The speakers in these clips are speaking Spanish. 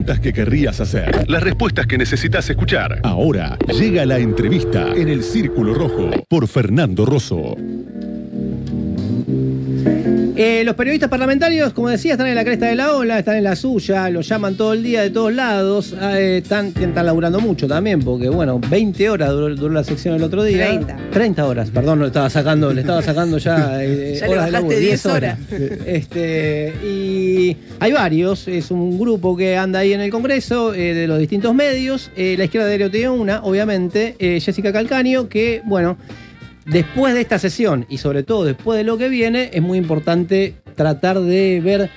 Las que querrías hacer. Las respuestas que necesitas escuchar. Ahora llega la entrevista en el Círculo Rojo por Fernando Rosso. Los periodistas parlamentarios, como decía, están en la cresta de la ola, están en la suya, los llaman todo el día de todos lados, están laburando mucho también, porque bueno, 20 horas duró la sección el otro día. 30 horas, perdón, le estaba sacando ya, ya horas de laburo, 10 horas. Y hay varios, es un grupo que anda ahí en el Congreso, de los distintos medios. La izquierda de tiene una, obviamente, Jessica Calcaño, que bueno, después de esta sesión y sobre todo después de lo que viene, es muy importante tratar de ver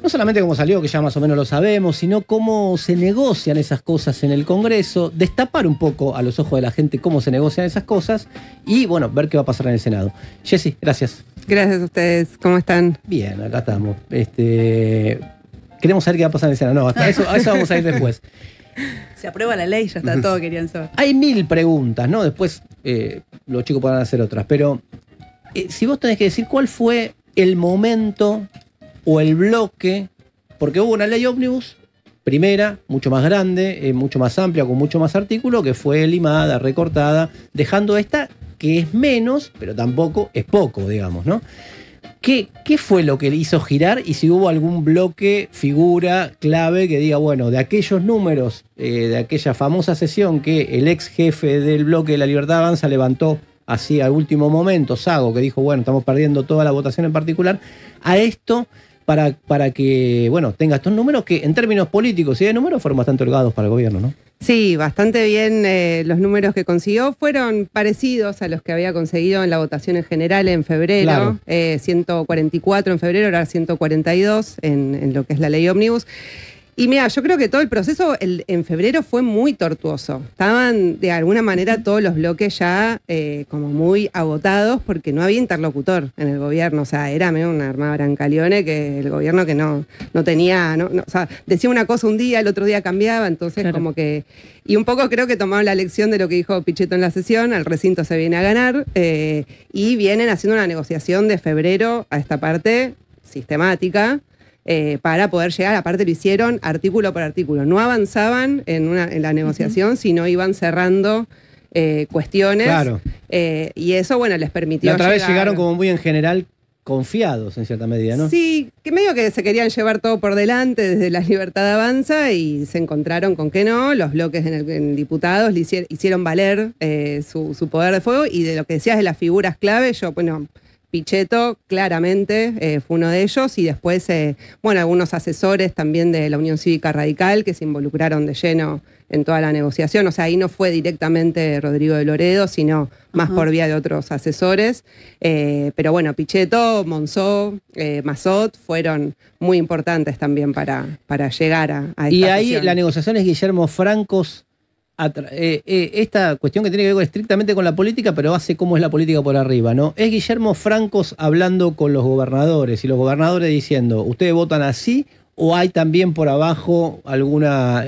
no solamente cómo salió, que ya más o menos lo sabemos, sino cómo se negocian esas cosas en el Congreso, destapar un poco a los ojos de la gente cómo se negocian esas cosas y, bueno, ver qué va a pasar en el Senado. Jessy, gracias. Gracias a ustedes. ¿Cómo están? Bien, acá estamos. Queremos saber qué va a pasar en el Senado. No, hasta a eso vamos a ir después. Se aprueba la ley, ya está todo, querían saber. Hay 1000 preguntas, ¿no? Después los chicos podrán hacer otras. Pero si vos tenés que decir cuál fue el momento o el bloque, porque hubo una ley ómnibus, primera, mucho más grande, mucho más amplia, con mucho más artículo, que fue limada, recortada, dejando esta que es menos, pero tampoco es poco, digamos, ¿no? ¿Qué fue lo que le hizo girar y si hubo algún bloque, figura clave que diga, bueno, de aquellos números, de aquella famosa sesión que el ex jefe del bloque de La Libertad Avanza levantó así al último momento, Sago, que dijo, bueno, estamos perdiendo toda la votación en particular, a esto para que, bueno, tenga estos números que en términos políticos y de números fueron bastante holgados para el gobierno, ¿no? Sí, bastante bien. Los números que consiguió fueron parecidos a los que había conseguido en la votación en general en febrero. Claro. 144 en febrero, ahora 142 en lo que es la ley ómnibus. Y mira, yo creo que todo el proceso en febrero fue muy tortuoso. Estaban de alguna manera todos los bloques ya como muy agotados porque no había interlocutor en el gobierno. O sea, era medio una armada Brancaleone que el gobierno que no tenía, o sea, decía una cosa un día, el otro día cambiaba, entonces claro. Como que... Y un poco creo que tomaron la lección de lo que dijo Pichetto en la sesión, al recinto se viene a ganar, y vienen haciendo una negociación de febrero a esta parte sistemática, para poder llegar, aparte lo hicieron artículo por artículo, no avanzaban en la negociación, sino iban cerrando cuestiones, claro. Y eso, bueno, les permitió la otra vez llegaron como muy en general confiados en cierta medida, ¿no? Sí, que medio que se querían llevar todo por delante desde La Libertad Avanza y se encontraron con que no, los bloques en diputados hicieron valer su poder de fuego y de lo que decías de las figuras clave, Pichetto claramente fue uno de ellos y después, algunos asesores también de la Unión Cívica Radical que se involucraron de lleno en toda la negociación. O sea, ahí no fue directamente Rodrigo de Loredo, sino más por vía de otros asesores. Pero bueno, Pichetto, Monzó, Massot fueron muy importantes también para llegar a esta Y ahí sesión. La negociación es Guillermo Francos. Esta cuestión que tiene que ver estrictamente con la política, pero hace cómo es la política por arriba, ¿no? Es Guillermo Francos hablando con los gobernadores y los gobernadores diciendo, ¿ustedes votan así? ¿O hay también por abajo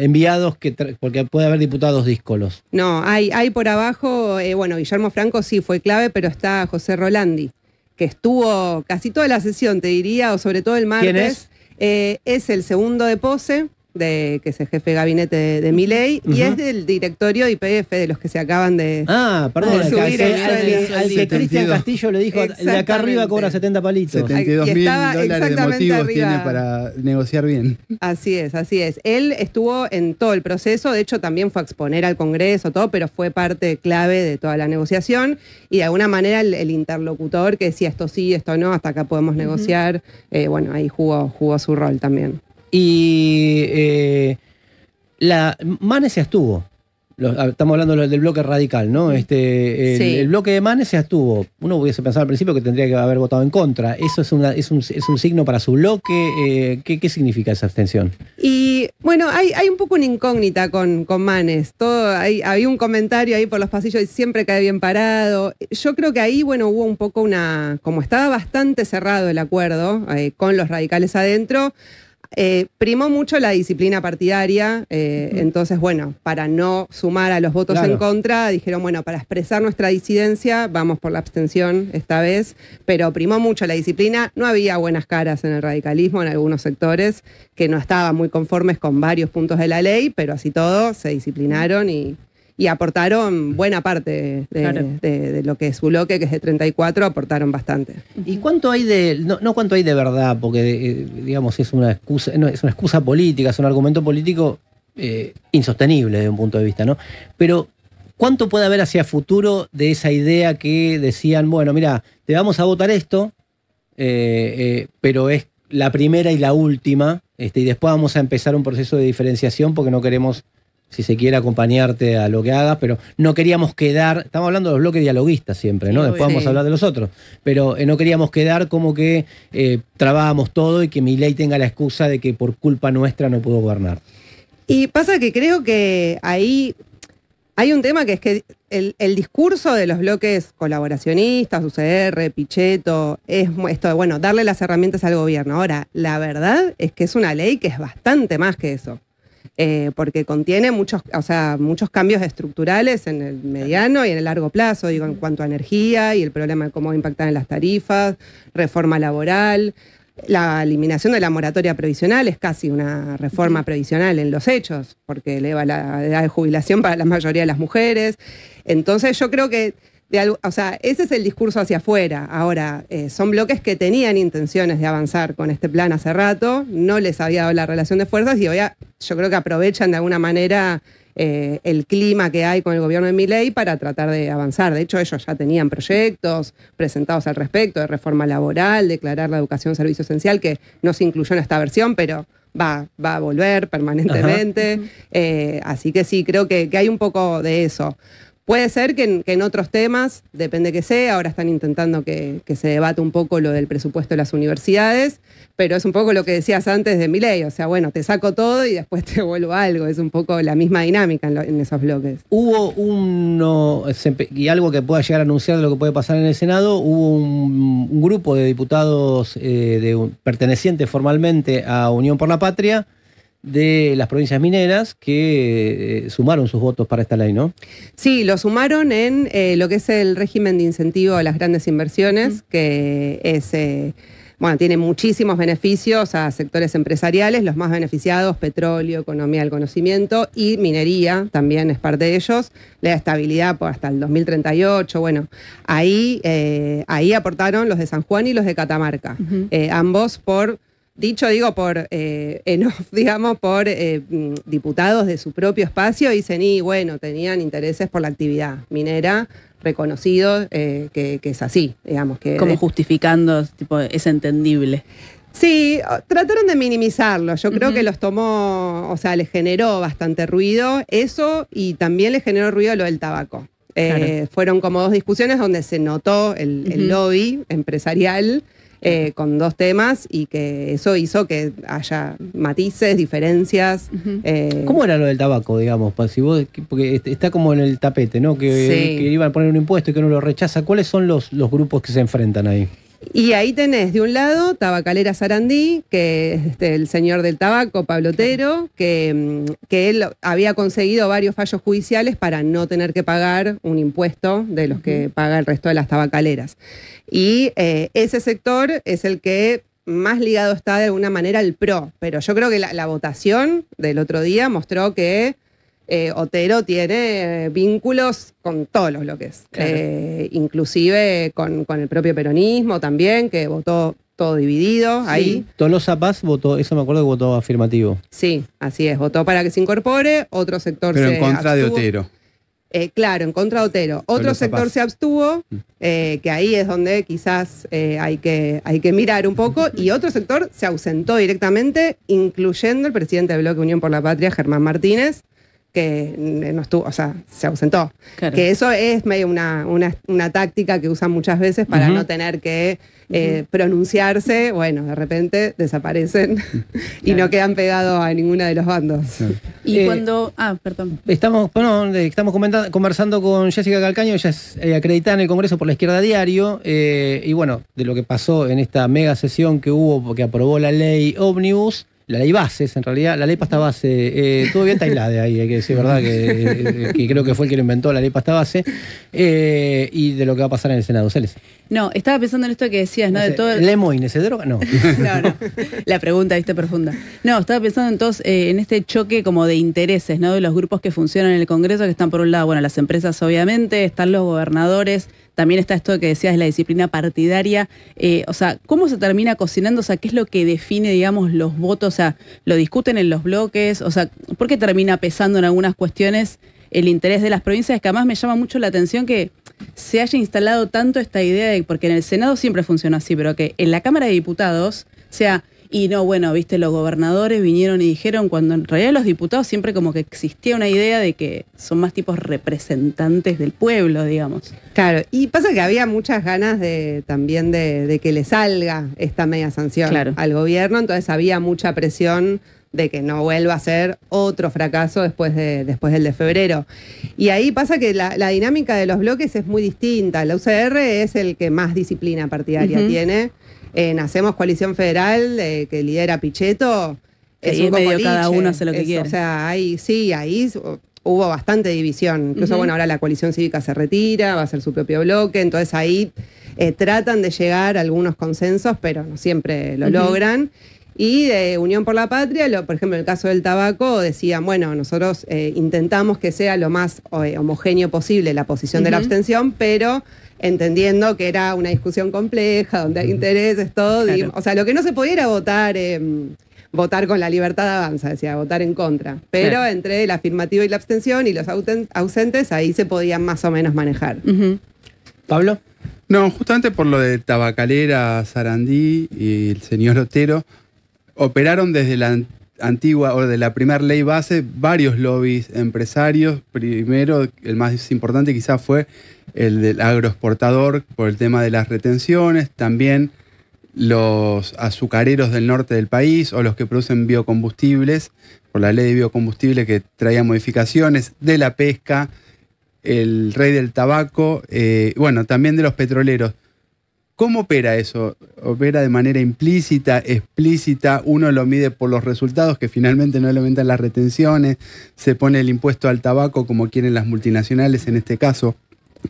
enviados porque puede haber diputados díscolos? No, hay por abajo, Guillermo Francos sí fue clave, pero está José Rolandi, que estuvo casi toda la sesión, te diría, o sobre todo el martes. ¿Quién es? Es el segundo de Pose, que es el jefe de gabinete de Milei, y es del directorio de YPF, de los que se acaban de perdón, de subir al que Cristian Castillo le dijo, de acá arriba cobra 70 palitos. $72.000 de motivos tiene para negociar bien. Así es. Él estuvo en todo el proceso, de hecho también fue a exponer al Congreso, todo, pero fue parte clave de toda la negociación y de alguna manera el interlocutor que decía esto sí, esto no, hasta acá podemos negociar, ahí jugó su rol también. Y Manes se abstuvo. Estamos hablando del bloque radical, ¿no? Sí. El bloque de Manes se abstuvo. Uno hubiese pensado al principio que tendría que haber votado en contra. ¿Eso es un signo para su bloque? ¿Qué significa esa abstención? Y bueno, hay un poco una incógnita con Manes. Había un comentario ahí por los pasillos y siempre cae bien parado. Yo creo que ahí, hubo un poco como estaba bastante cerrado el acuerdo con los radicales adentro, primó mucho la disciplina partidaria, entonces, bueno, para no sumar a los votos en contra, dijeron, bueno, para expresar nuestra disidencia, vamos por la abstención esta vez, pero primó mucho la disciplina. No había buenas caras en el radicalismo en algunos sectores que no estaban muy conformes con varios puntos de la ley, pero así todo se disciplinaron y aportaron buena parte de lo que es su bloque, que es de 34, aportaron bastante. ¿Y cuánto hay no cuánto hay de verdad? Porque, digamos, es una excusa, no, es una excusa política, es un argumento político insostenible desde un punto de vista, ¿no? Pero, ¿cuánto puede haber hacia futuro de esa idea que decían, bueno, mira, te vamos a votar esto, pero es la primera y la última, y después vamos a empezar un proceso de diferenciación porque no queremos, si se quiere, acompañarte a lo que hagas, pero no queríamos quedar, estamos hablando de los bloques dialoguistas siempre, ¿no? Después vamos a hablar de los otros, pero no queríamos quedar como que trabábamos todo y que Milei tenga la excusa de que por culpa nuestra no pudo gobernar. Y pasa que creo que ahí hay un tema que es que el discurso de los bloques colaboracionistas, UCR, Pichetto, es esto de, bueno, darle las herramientas al gobierno. Ahora, la verdad es que es una ley que es bastante más que eso. Porque contiene muchos cambios estructurales en el mediano y en el largo plazo, digo, en cuanto a energía y el problema de cómo impactan en las tarifas, reforma laboral, la eliminación de la moratoria previsional es casi una reforma previsional en los hechos, porque eleva la edad de jubilación para la mayoría de las mujeres. Entonces yo creo que ese es el discurso hacia afuera. Ahora, son bloques que tenían intenciones de avanzar con este plan hace rato, no les había dado la relación de fuerzas y hoy yo creo que aprovechan de alguna manera el clima que hay con el gobierno de Milei para tratar de avanzar. De hecho, ellos ya tenían proyectos presentados al respecto de reforma laboral, declarar la educación servicio esencial, que no se incluyó en esta versión, pero va a volver permanentemente. Así que sí, creo que hay un poco de eso. Puede ser que en otros temas, depende que sea, ahora están intentando que se debate un poco lo del presupuesto de las universidades, pero es un poco lo que decías antes de Milei, o sea, bueno, te saco todo y después te vuelvo algo, es un poco la misma dinámica en esos bloques. Hubo y algo que pueda llegar a anunciar de lo que puede pasar en el Senado, hubo un grupo de diputados pertenecientes formalmente a Unión por la Patria, de las provincias mineras que sumaron sus votos para esta ley, ¿no? Sí, lo sumaron en lo que es el régimen de incentivo a las grandes inversiones, que es, tiene muchísimos beneficios a sectores empresariales, los más beneficiados, petróleo, economía del conocimiento y minería, también es parte de ellos, le da estabilidad hasta el 2038, bueno, ahí aportaron los de San Juan y los de Catamarca, ambos por diputados de su propio espacio, dicen, y bueno, tenían intereses por la actividad minera, reconocido que es así, digamos. Como justificando, tipo, es entendible. Sí, trataron de minimizarlo, yo creo que los tomó, les generó bastante ruido, eso, y también les generó ruido lo del tabaco. Claro. Fueron como dos discusiones donde se notó el lobby empresarial, con dos temas y que eso hizo que haya matices, diferencias. ¿Cómo era lo del tabaco, digamos? Porque está como en el tapete, ¿no? Que iban a poner un impuesto y que uno lo rechaza. ¿Cuáles son los grupos que se enfrentan ahí? Y ahí tenés, de un lado, Tabacalera Sarandí, que es el señor del tabaco, Pablo Otero, que él había conseguido varios fallos judiciales para no tener que pagar un impuesto de los que paga el resto de las tabacaleras. Y ese sector es el que más ligado está de alguna manera al PRO, pero yo creo que la votación del otro día mostró que Otero tiene vínculos con todos los bloques, claro. Inclusive con el propio peronismo también, que votó todo dividido. Sí. Ahí. Tolosa Paz votó, eso me acuerdo que votó afirmativo. Sí, así es, votó para que se incorpore, otro sector pero en contra de Otero. Claro, en contra de Otero. Otro sector se abstuvo, que ahí es donde quizás hay que mirar un poco, y otro sector se ausentó directamente, incluyendo el presidente del Bloque Unión por la Patria, Germán Martínez, que no estuvo, se ausentó. Claro. Que eso es medio una táctica que usan muchas veces para no tener que pronunciarse, bueno, de repente desaparecen y no quedan pegados a ninguno de los bandos. Claro. Y cuando... perdón. Estamos conversando con Jessica Calcaño, ella es acreditada en el Congreso por la Izquierda Diario, y bueno, de lo que pasó en esta mega sesión que hubo, porque aprobó la ley Ómnibus. la ley bases, en realidad, la ley pasta base, estuvo bien Tailade ahí, hay que decir, ¿verdad? Que creo que fue el que lo inventó, la ley pasta base, y de lo que va a pasar en el Senado. Celes. No, estaba pensando en esto que decías, ¿no? De todo. ¿Lemoyne se droga? No. No. La pregunta, viste, profunda. No, estaba pensando en este choque como de intereses, ¿no? De los grupos que funcionan en el Congreso, que están por un lado, bueno, las empresas obviamente, están los gobernadores, también está esto que decías de la disciplina partidaria. O sea, ¿cómo se termina cocinando? O sea, ¿qué es lo que define, digamos, los votos? O sea, ¿lo discuten en los bloques? O sea, ¿por qué termina pesando en algunas cuestiones el interés de las provincias? Que además me llama mucho la atención que se haya instalado tanto esta idea de, porque en el Senado siempre funcionó así, pero que en la Cámara de Diputados sea, y no, bueno, viste, los gobernadores vinieron y dijeron, cuando en realidad los diputados siempre como que existía una idea de que son más tipos representantes del pueblo, digamos. Claro, y pasa que había muchas ganas también de que le salga esta media sanción al gobierno, entonces había mucha presión de que no vuelva a ser otro fracaso después del de febrero. Y ahí pasa que la dinámica de los bloques es muy distinta. La UCR es el que más disciplina partidaria tiene. Hacemos Coalición Federal, que lidera Pichetto. Es un medio cada uno hace lo que quiere. O sea, ahí hubo bastante división. Incluso, bueno, ahora la Coalición Cívica se retira, va a hacer su propio bloque. Entonces ahí tratan de llegar a algunos consensos, pero no siempre lo logran. Y de Unión por la Patria, por ejemplo, en el caso del tabaco, decían, bueno, nosotros intentamos que sea lo más homogéneo posible la posición de la abstención, pero entendiendo que era una discusión compleja, donde hay intereses, todo. Claro. O sea, lo que no se podía era votar con la libertad avanza, decía, votar en contra. Pero entre el afirmativo y la abstención y los ausentes, ahí se podían más o menos manejar. ¿Pablo? No, justamente por lo de Tabacalera, Sarandí y el señor Otero, operaron desde la antigua o de la primera ley base varios lobbies empresarios. Primero, el más importante quizás fue el del agroexportador por el tema de las retenciones, también los azucareros del norte del país o los que producen biocombustibles, por la ley de biocombustible que traía modificaciones, de la pesca, el rey del tabaco, bueno, también de los petroleros. ¿Cómo opera eso? ¿Opera de manera implícita, explícita? ¿Uno lo mide por los resultados que finalmente no aumentan las retenciones? ¿Se pone el impuesto al tabaco como quieren las multinacionales en este caso?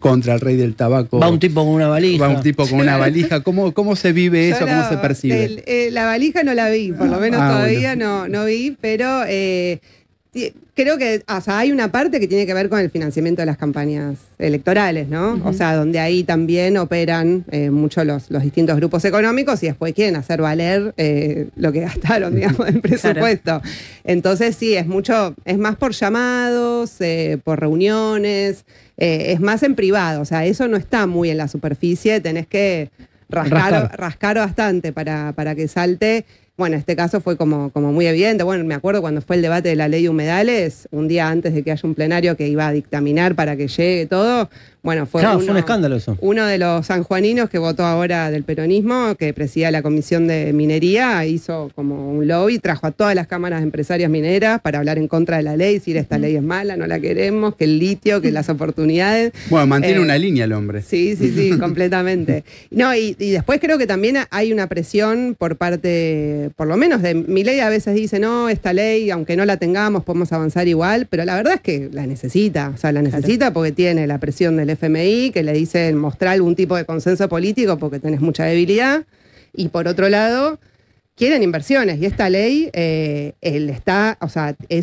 Contra el rey del tabaco. Va un tipo con una valija. Va un tipo con una valija. ¿Cómo se vive eso? ¿Cómo se percibe? La valija no la vi, por lo menos todavía bueno. no vi, pero creo que hay una parte que tiene que ver con el financiamiento de las campañas electorales, ¿no? O sea, donde ahí también operan mucho los distintos grupos económicos y después quieren hacer valer lo que gastaron, digamos, en presupuesto. Claro. Entonces sí, es más por llamados, por reuniones, es más en privado, o sea, eso no está muy en la superficie, tenés que rascar bastante para que salte. Bueno, en este caso fue como muy evidente. Bueno, me acuerdo cuando fue el debate de la ley de humedales, un día antes de que haya un plenario que iba a dictaminar para que llegue todo. Bueno, fue un escándalo eso. Uno de los sanjuaninos que votó ahora del peronismo, que presidía la Comisión de Minería, hizo como un lobby, trajo a todas las cámaras empresarias mineras para hablar en contra de la ley, decir esta ley es mala, no la queremos, que el litio, que las oportunidades. Bueno, mantiene una línea el hombre. Sí, completamente. No, y después creo que también hay una presión por parte, por lo menos de Milei, a veces dice, no, esta ley, aunque no la tengamos, podemos avanzar igual, pero la verdad es que la necesita, o sea, la necesita porque tiene la presión del FMI, que le dicen mostrar algún tipo de consenso político porque tenés mucha debilidad, y por otro lado, quieren inversiones, y esta ley es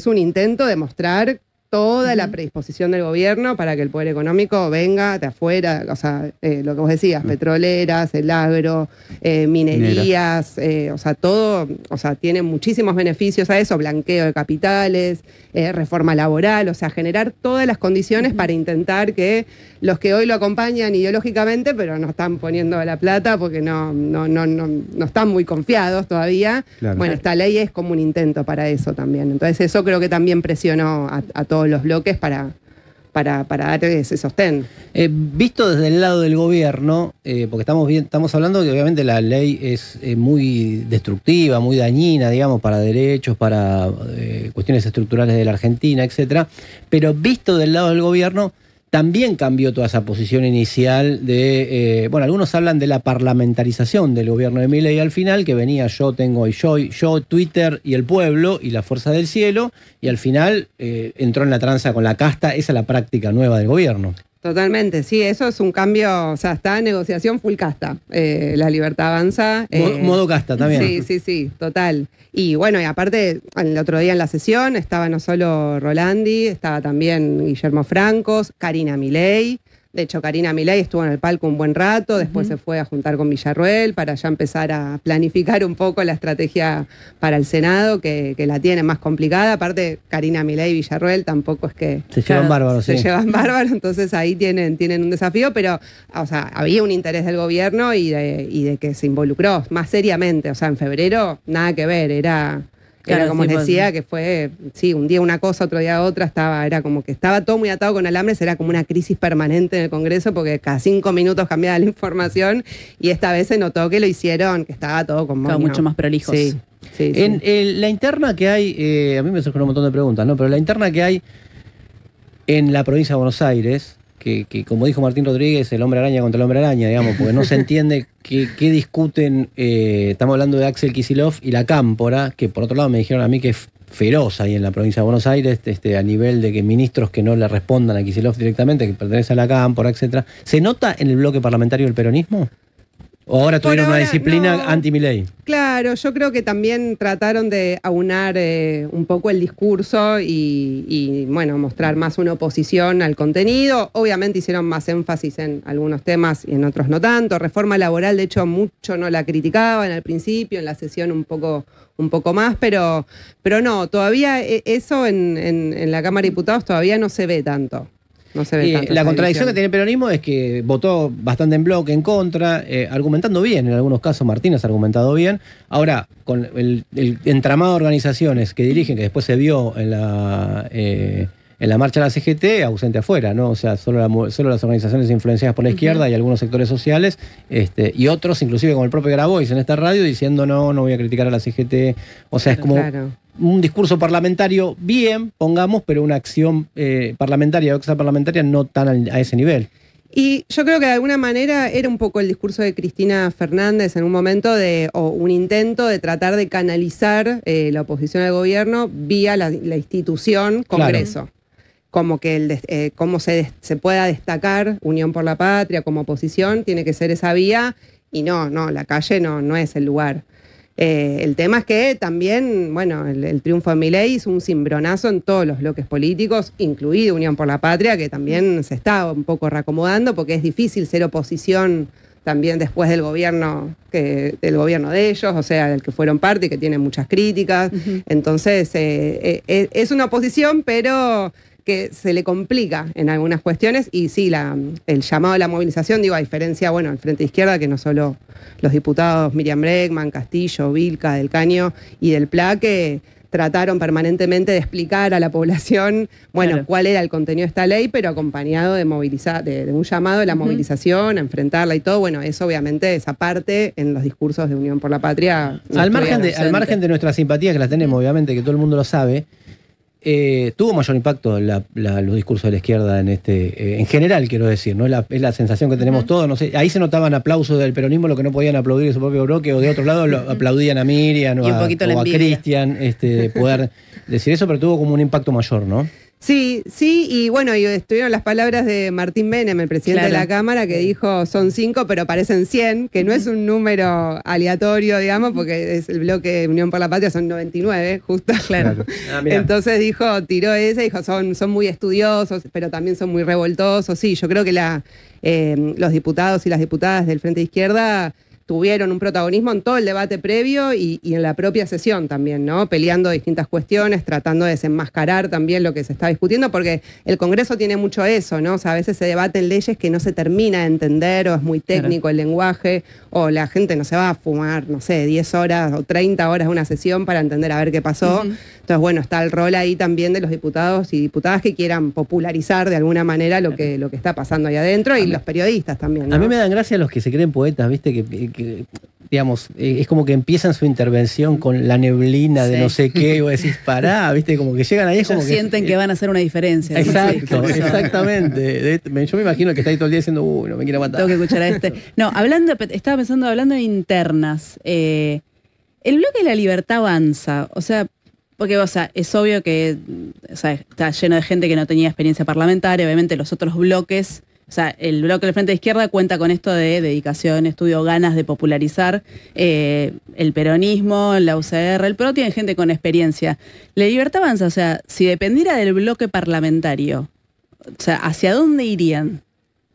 un intento de mostrar toda la predisposición del gobierno para que el poder económico venga de afuera, o sea, lo que vos decías, petroleras, el agro, minerías, o sea, todo, o sea, tiene muchísimos beneficios a eso, blanqueo de capitales, reforma laboral, o sea, generar todas las condiciones para intentar que los que hoy lo acompañan ideológicamente, pero no están poniendo la plata porque no están muy confiados todavía. Claro. Bueno, esta ley es como un intento para eso también. Entonces eso creo que también presionó a todos los bloques para dar ese sostén. Visto desde el lado del gobierno, porque estamos hablando que obviamente la ley es muy destructiva, muy dañina, digamos, para derechos, para cuestiones estructurales de la Argentina, etcétera, pero visto del lado del gobierno, también cambió toda esa posición inicial de, bueno, algunos hablan de la parlamentarización del gobierno de Milei al final, que venía yo, Twitter y el pueblo y la fuerza del cielo, y al final entró en la tranza con la casta. Esa es la práctica nueva del gobierno. Totalmente, sí, eso es un cambio, o sea, está en negociación full casta, La Libertad Avanza. Modo casta también. Sí, total. Y bueno, y aparte, el otro día en la sesión estaba no solo Rolandi, estaba también Guillermo Francos, Karina Milei. De hecho, Karina Milei estuvo en el palco un buen rato, después se fue a juntar con Villarroel para ya empezar a planificar un poco la estrategia para el Senado, que la tiene más complicada. Aparte, Karina Milei y Villarroel tampoco es que... Se llevan bárbaros, sí. Se llevan bárbaros, entonces ahí tienen un desafío, pero, o sea, había un interés del gobierno y de que se involucró más seriamente. O sea, en febrero, nada que ver, era como les decía, que fue, un día una cosa, otro día otra, era como que estaba todo muy atado con alambres, era como una crisis permanente en el Congreso, porque cada 5 minutos cambiaba la información, y esta vez se notó que lo hicieron, que estaba todo como mucho más prolijos. Sí. En la interna que hay, a mí me surgen un montón de preguntas, ¿no? Pero la interna que hay en la provincia de Buenos Aires, que como dijo Martín Rodríguez, el hombre araña contra el hombre araña, digamos, porque no se entiende qué discuten, estamos hablando de Axel Kicillof y la Cámpora, que por otro lado me dijeron a mí que es feroz ahí en la provincia de Buenos Aires, a nivel de que ministros que no le respondan a Kicillof directamente, que pertenece a la Cámpora, etcétera. ¿Se nota en el bloque parlamentario del peronismo? ¿O ahora tuvieron una disciplina anti-Milei? Claro, yo creo que también trataron de aunar un poco el discurso y, bueno, mostrar más una oposición al contenido. Obviamente hicieron más énfasis en algunos temas y en otros no tanto. Reforma laboral, de hecho, mucho no la criticaban al principio, en la sesión un poco más, pero no, todavía eso en la Cámara de Diputados todavía no se ve tanto. No se ve tanto. La contradicción que tiene el peronismo es que votó bastante en bloque, en contra, argumentando bien, en algunos casos Martínez ha argumentado bien. Ahora, con el entramado de organizaciones que dirigen, que después se vio en la marcha de la CGT, ausente afuera, ¿no? O sea, solo las organizaciones influenciadas por la izquierda y algunos sectores sociales, y otros, inclusive como el propio Grabois en esta radio, diciendo no voy a criticar a la CGT. O sea, es como un discurso parlamentario bien, pongamos, pero una acción parlamentaria o extraparlamentaria no tan a ese nivel. Y yo creo que de alguna manera era un poco el discurso de Cristina Fernández en un momento o un intento de tratar de canalizar la oposición al gobierno vía la institución Congreso. Claro. Como que cómo se pueda destacar Unión por la Patria como oposición, tiene que ser esa vía, y no, la calle no es el lugar. El tema es que también, bueno, el triunfo de Milei hizo un cimbronazo en todos los bloques políticos, incluido Unión por la Patria, que también se está un poco reacomodando, porque es difícil ser oposición también después del gobierno de ellos, o sea, del que fueron parte y que tiene muchas críticas. Entonces, es una oposición, pero que se le complica en algunas cuestiones, y sí, el llamado a la movilización, digo, a diferencia, bueno, al Frente Izquierda, que no solo los diputados Miriam Bregman, Castillo, Vilca, Del Caño y del PLA, que trataron permanentemente de explicar a la población, bueno, cuál era el contenido de esta ley, pero acompañado de un llamado a la movilización, a enfrentarla y todo. Bueno, eso obviamente, esa parte en los discursos de Unión por la Patria. Al margen de nuestra simpatía, que la tenemos, obviamente, que todo el mundo lo sabe, tuvo mayor impacto los discursos de la izquierda en general, quiero decir, ¿no? Es la sensación que tenemos todos, no sé, ahí se notaban aplausos del peronismo, lo que no podían aplaudir en su propio bloque, o de otro lado aplaudían a Miriam o a Cristian, poder decir eso, pero tuvo como un impacto mayor, ¿no? Sí, y bueno, y estuvieron las palabras de Martín Menem, el presidente de la Cámara, que dijo son 5, pero parecen 100, que no es un número aleatorio, digamos, porque es el bloque de Unión por la Patria, son 99, justo. Claro. Entonces tiró ese, dijo, son muy estudiosos, pero también son muy revoltosos. Sí, yo creo que los diputados y las diputadas del Frente de Izquierda tuvieron un protagonismo en todo el debate previo y en la propia sesión también, ¿no? Peleando distintas cuestiones, tratando de desenmascarar también lo que se está discutiendo, porque el Congreso tiene mucho eso, ¿no? O sea, a veces se debaten leyes que no se termina de entender, o es muy técnico el lenguaje, o la gente no se va a fumar, no sé, 10 horas o 30 horas de una sesión para entender a ver qué pasó. Entonces, bueno, está el rol ahí también de los diputados y diputadas que quieran popularizar de alguna manera lo que está pasando ahí adentro, y los periodistas también, ¿no? A mí me dan gracia los que se creen poetas, ¿viste? Que digamos, es como que empiezan su intervención con la neblina de no sé qué, y vos decís, pará, viste, como que llegan ahí, es como que sienten que van a hacer una diferencia. Exacto, exactamente. Yo me imagino que está ahí todo el día diciendo, no me quiero matar. Tengo que escuchar a este. No, estaba pensando, hablando de internas, el bloque de La Libertad avanza, o sea, porque, o sea, es obvio que está lleno de gente que no tenía experiencia parlamentaria, obviamente los otros bloques. O sea, el bloque del Frente de Izquierda cuenta con esto de dedicación, estudio, ganas de popularizar el peronismo, la UCR. El PRO tiene gente con experiencia. La Libertad avanza, o sea, si dependiera del bloque parlamentario, o sea, ¿hacia dónde irían?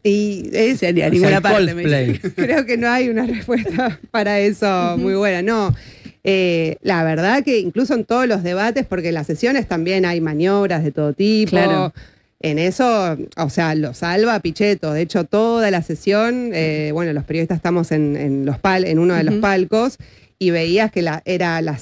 Y hacia ninguna parte. Creo que no hay una respuesta para eso muy buena. No, la verdad que incluso en todos los debates, porque en las sesiones también hay maniobras de todo tipo. Claro. En eso, o sea, lo salva Pichetto. De hecho, toda la sesión, bueno, los periodistas estamos en uno de los palcos y veías que las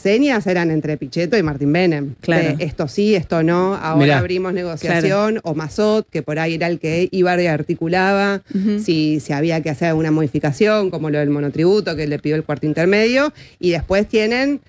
señas eran entre Pichetto y Martín Menem. Claro. Esto sí, esto no, ahora Mirá. abrimos negociación, o Mazot, que por ahí era el que iba y articulaba si había que hacer alguna modificación, como lo del monotributo, que le pidió el cuarto intermedio, y después tienen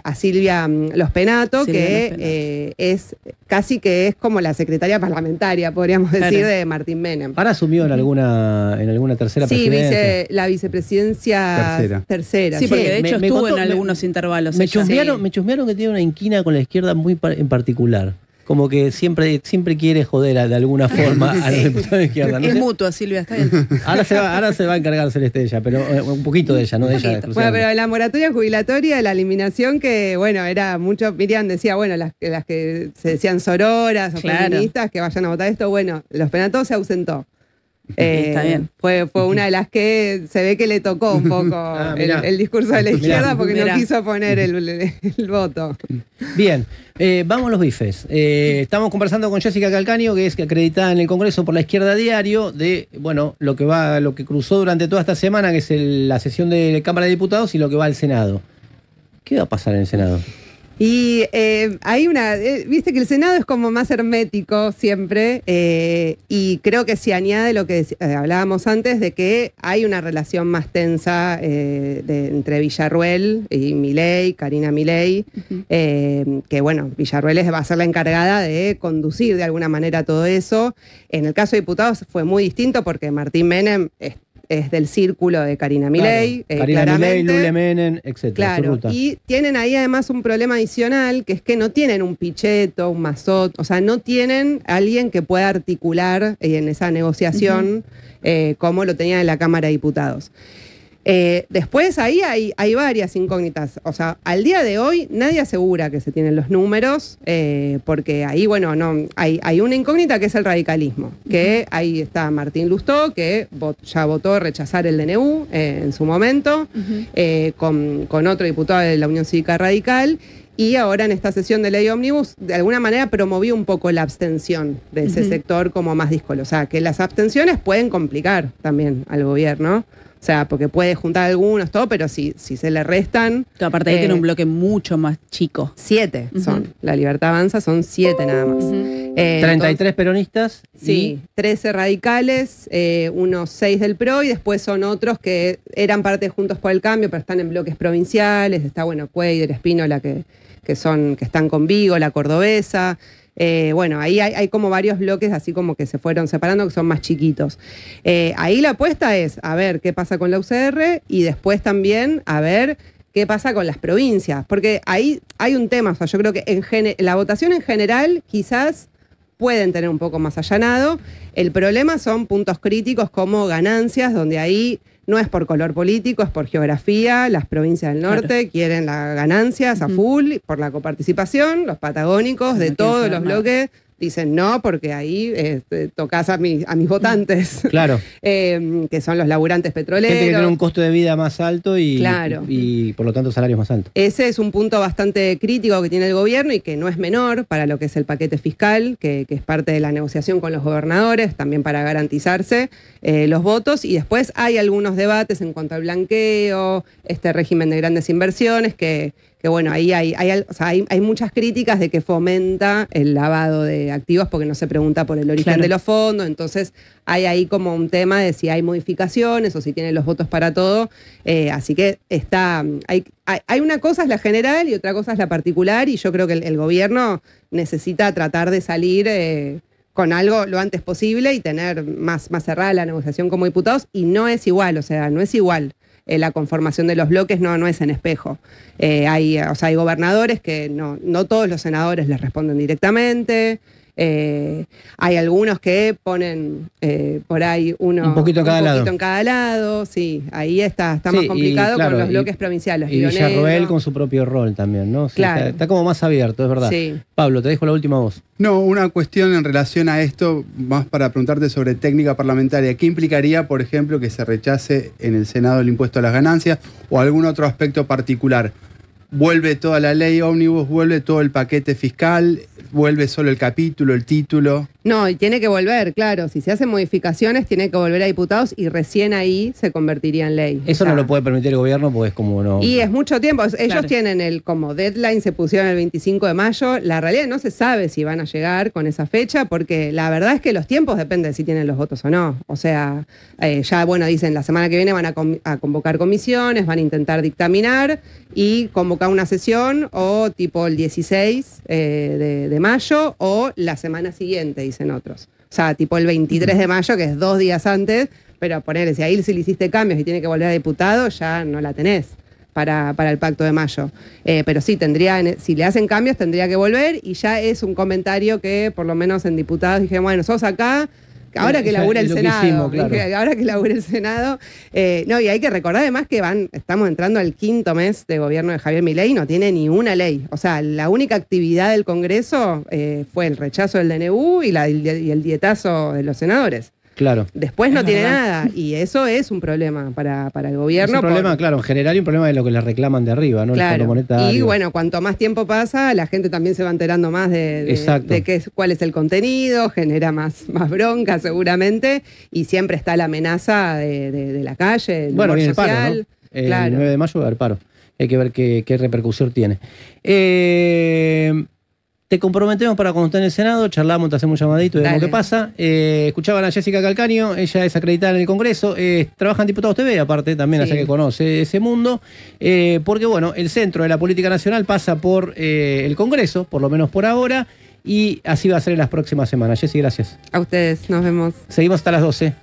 a Silvia Lospenato, que es casi que es como la secretaria parlamentaria, podríamos decir, de Martín Menem. ¿Ahora asumió en alguna tercera presidencia? Sí, la vicepresidencia tercera. Sí, porque de hecho estuvo contó, en algunos intervalos. Me chusmearon que tiene una inquina con la izquierda muy en particular. Como que siempre quiere joder de alguna forma a los diputados de izquierda. ¿No? Es mutua, Silvia, está bien. Ahora se va a encargar Celeste de ella, pero un poquito de ella, no de ella. Bueno, pero la moratoria jubilatoria, la eliminación, que bueno, era mucho, Miriam decía, bueno, las que se decían sororas o feministas que vayan a votar esto, bueno, Lospenato se ausentó. Está bien. Fue una de las que se ve que le tocó un poco el discurso de la izquierda porque no quiso poner el voto. Bien, vamos a los bifes. Estamos conversando con Jessica Calcaño, que es acreditada en el Congreso por la Izquierda Diario, de lo que cruzó durante toda esta semana, que es la sesión de la Cámara de Diputados y lo que va al Senado. ¿Qué va a pasar en el Senado? Y hay viste que el Senado es como más hermético siempre, y creo que se añade lo que hablábamos antes, de que hay una relación más tensa entre Villarruel y Milei, Karina Milei, que bueno, Villarruel va a ser la encargada de conducir de alguna manera todo eso. En el caso de diputados fue muy distinto porque Martín Menem es del círculo de Karina Milei. Claro. Karina Milei, Lule Menem, etc. Claro, y tienen ahí además un problema adicional, que es que no tienen un Pichetto, un Mazot, o sea, no tienen alguien que pueda articular en esa negociación como lo tenían en la Cámara de Diputados. Después ahí hay varias incógnitas. O sea, al día de hoy nadie asegura que se tienen los números, porque ahí, bueno, no hay una incógnita que es el radicalismo, que ahí está Martín Lustó, que ya votó rechazar el DNU en su momento, con otro diputado de la Unión Cívica Radical. Y ahora en esta sesión de ley ómnibus, de alguna manera promovió un poco la abstención de ese sector como más díscolo. O sea, que las abstenciones pueden complicar también al gobierno. O sea, porque puede juntar algunos, todo, pero si se le restan... Aparte ahí tiene un bloque mucho más chico. 7 son. La Libertad Avanza son 7 nada más. 33 peronistas. Sí, 13 radicales, unos 6 del PRO, y después son otros que eran parte de Juntos por el Cambio, pero están en bloques provinciales. Está, bueno, Cuéllar, Espínola, que están con Vigo, la Cordobesa. Bueno, ahí hay como varios bloques así como que se fueron separando, que son más chiquitos. Ahí la apuesta es a ver qué pasa con la UCR y después también a ver qué pasa con las provincias, porque ahí hay un tema. O sea, yo creo que la votación en general quizás pueden tener un poco más allanado. El problema son puntos críticos como ganancias, donde ahí no es por color político, es por geografía. Las provincias del norte quieren las ganancias a full por la coparticipación. Los patagónicos de todos los bloques dicen no, porque ahí tocas a mis votantes. Claro. Que son los laburantes petroleros. Gente que tiene un costo de vida más alto y por lo tanto salarios más altos. Ese es un punto bastante crítico que tiene el gobierno y que no es menor para lo que es el paquete fiscal, que es parte de la negociación con los gobernadores, también para garantizarse los votos. Y después hay algunos debates en cuanto al blanqueo, este régimen de grandes inversiones, que que bueno, ahí hay muchas críticas de que fomenta el lavado de activos porque no se pregunta por el origen de los fondos, entonces hay ahí como un tema de si hay modificaciones o si tienen los votos para todo, así que hay una cosa es la general y otra cosa es la particular, y yo creo que el gobierno necesita tratar de salir con algo lo antes posible y tener más cerrada la negociación como diputados, y no es igual, no es igual. La conformación de los bloques no es en espejo. Hay gobernadores que no todos los senadores les responden directamente. Hay algunos que ponen por ahí un poquito en cada lado. Sí, ahí está más complicado con los bloques provinciales. Y Villarroel con su propio rol también, ¿no? Sí, claro. Está como más abierto, es verdad. Sí. Pablo, te dejo la última voz. No, una cuestión en relación a esto, más para preguntarte sobre técnica parlamentaria. ¿Qué implicaría, por ejemplo, que se rechace en el Senado el impuesto a las ganancias o algún otro aspecto particular? ¿Vuelve toda la ley ómnibus, vuelve todo el paquete fiscal, vuelve solo el capítulo, el título? No, y tiene que volver, claro. Si se hacen modificaciones, tiene que volver a diputados y recién ahí se convertiría en ley. Eso no lo puede permitir el gobierno porque es como no. Y es mucho tiempo. Ellos tienen como deadline, se pusieron el 25 de mayo. La realidad no se sabe si van a llegar con esa fecha, porque la verdad es que los tiempos dependen de si tienen los votos o no. O sea, dicen la semana que viene van a convocar comisiones, van a intentar dictaminar y convocar una sesión o tipo el 16 de mayo o la semana siguiente, dicen otros. O sea, tipo el 23 de mayo, que es 2 días antes, pero ponerle, si ahí si le hiciste cambios y tiene que volver a diputado, ya no la tenés para el pacto de mayo. Pero sí, si le hacen cambios, tendría que volver, y ya es un comentario que, por lo menos en diputados, dije, bueno, sos acá. Ahora que labura el Senado. Ahora que labura el Senado. Y hay que recordar además que estamos entrando al 5º mes de gobierno de Javier Milei y no tiene ni una ley. O sea, la única actividad del Congreso fue el rechazo del DNU y el dietazo de los senadores. Claro. Después no tiene nada, y eso es un problema para el gobierno. Es un problema, claro, en general, y un problema de lo que le reclaman de arriba, ¿no? Claro. El Fondo Monetario. Y bueno, cuanto más tiempo pasa, la gente también se va enterando más de cuál es el contenido, genera más bronca seguramente, y siempre está la amenaza de la calle, el viene social. el paro, ¿no? El Claro. 9 de mayo va a haber paro. Hay que ver qué repercusión tiene. Te comprometemos para cuando esté en el Senado, charlamos, te hacemos un llamadito y vemos qué pasa. Escuchaban a Jessica Calcaño, ella es acreditada en el Congreso, trabaja en Diputados TV aparte también, así que conoce ese mundo, porque bueno, el centro de la política nacional pasa por el Congreso, por lo menos por ahora, y así va a ser en las próximas semanas. Jessy, gracias. A ustedes, nos vemos. Seguimos hasta las 12.